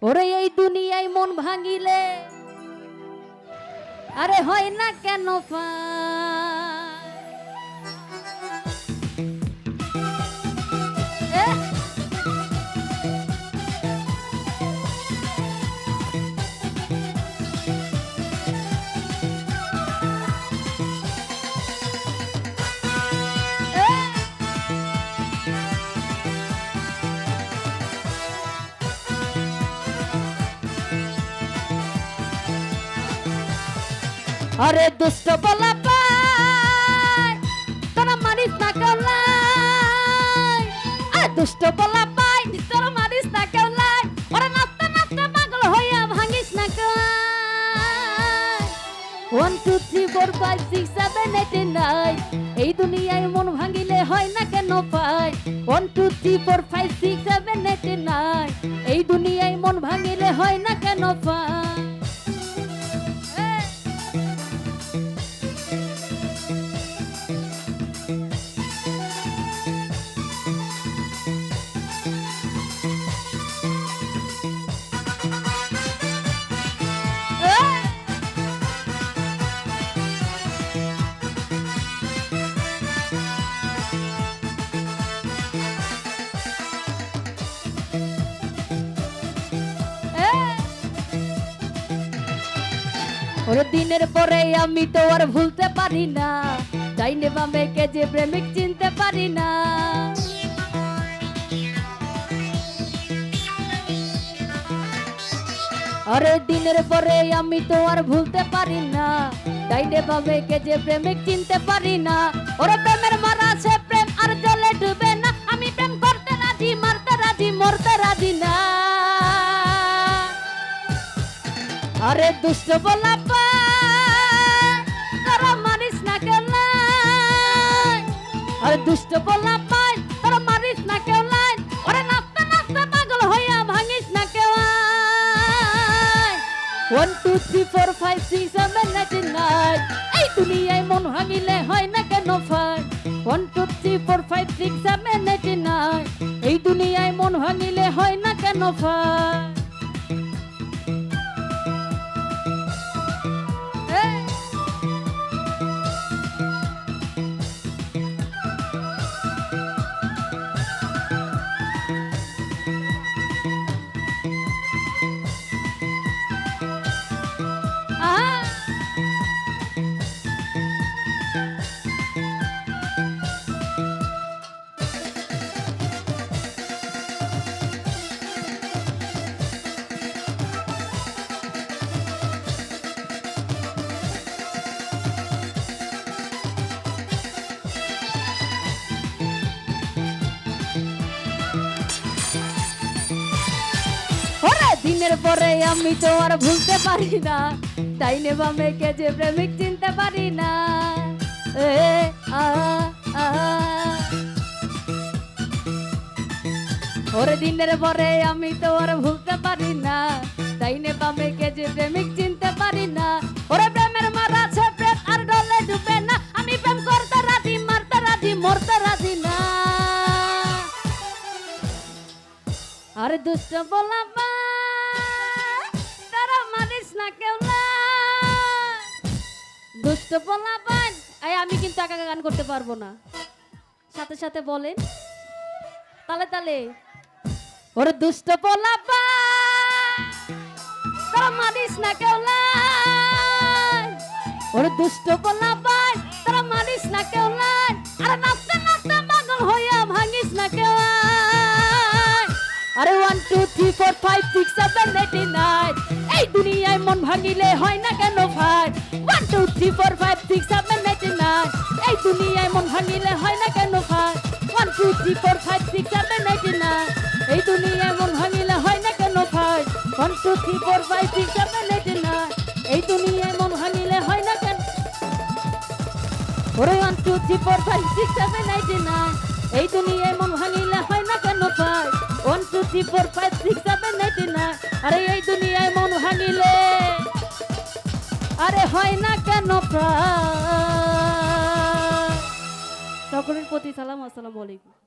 ওরে এই দুনিয়ায় মন ভাঙিলে আরে হয় না কেন अरे दुष्ट बोला पाय तोरा मारिस ना कौलाई अरे दुष्ट बोला पाय तोरा मारिस ना कौलाई अरे नाचते नाचते पागल होया भांगिस ना कौलाई 1 2 3 4 5 6 7 8 9 এই দুনিয়ায় মন ভাঙিলে হয় না কেন পায় 1 2 3 4 5 6 7 8 9 এই দুনিয়ায় মন ভাঙিলে হয় না কেন পায় ওরে দিনের পরে আমি তো আর ভুলতে পারি না ডাইনে বামে কে যে প্রেমিক চিনতে পারি না আরে দিনের পরে আমি তো আর ভুলতে পারি না ডাইনে বামে কে যে প্রেমিক চিনতে পারি না ওরে প্রেমের মারা আছে প্রেম আর জলে ডুবে না আমি প্রেম করতে রাজি মারতে রাজি মরতে রাজি না अरे दुष्ट बोला पाय तोरा मारिस ना कौलाई अरे दुष्ट बोला पाय तोरा मारिस ना कौलाई अरे नाचते नाचते पागल होया भांगिस ना कौलाई 1 2 3 4 5 6 7 8 9 এই দুনিয়ায় মন ভাঙিলে হয় না কেন ফাই 1 2 3 4 5 6 7 8 9 এই দুনিয়ায় মন ভাঙিলে হয় না কেন ফাই দিনের পরে আমি তো আর ভুলতে পারি না ডাইনে বামে কে যে প্রেমিক চিনতে পারি না ওরে দিনের পরে আমি তো আর ভুলতে পারি না ডাইনে বামে কে যে প্রেমিক চিনতে পারি না ওরে প্রেমের মারা আছে প্রেম আর ডলে ডুবে না আমি প্রেম করতে রাজি মারতে রাজি মরতে রাজি না আরে দুষ্ট বলা দুষ্ট পোলাপান আমি কিন্তু একা গান করতে পারবো না সাথে সাথে বলেন তালে তালে ওরে দুষ্ট পোলাপান তোরা মারিস না কেউলাই ওরে দুষ্ট পোলাপান তোরা মারিস না কেউলাই আরে নাচতে নাচতে পাগল হইয়া ভাঙিস না কেউলাই আরে 1 2 3 4 5 6 7 8 9 এই দুনিয়ায় মন ভাঙিলে হয় না কেন ভাই 1 2 3 4 5 6 7 8 9 এই দুনিয়ায় মন ভাঙিলে হয় না কেন ভাই 1 2 3 4 5 6 7 8 9 এই দুনিয়ায় মন ভাঙিলে হয় না কেন ভাই 1 2 3 4 5 6 7 8 9 এই দুনিয়ায় মন ভাঙিলে হয় না কেন ওরে 1 2 3 4 5 6 7 8 9 এই দুনিয়ায় মন ভাঙিলে হয় না কেন ভাই 1 2 3 4 5 6 7 8 9 আরে এই দুনিয়ায় মন ভাঙিলে আরে হয় না কেন প্রায় সকলের প্রতি সালাম আসসালামু আলাইকুম।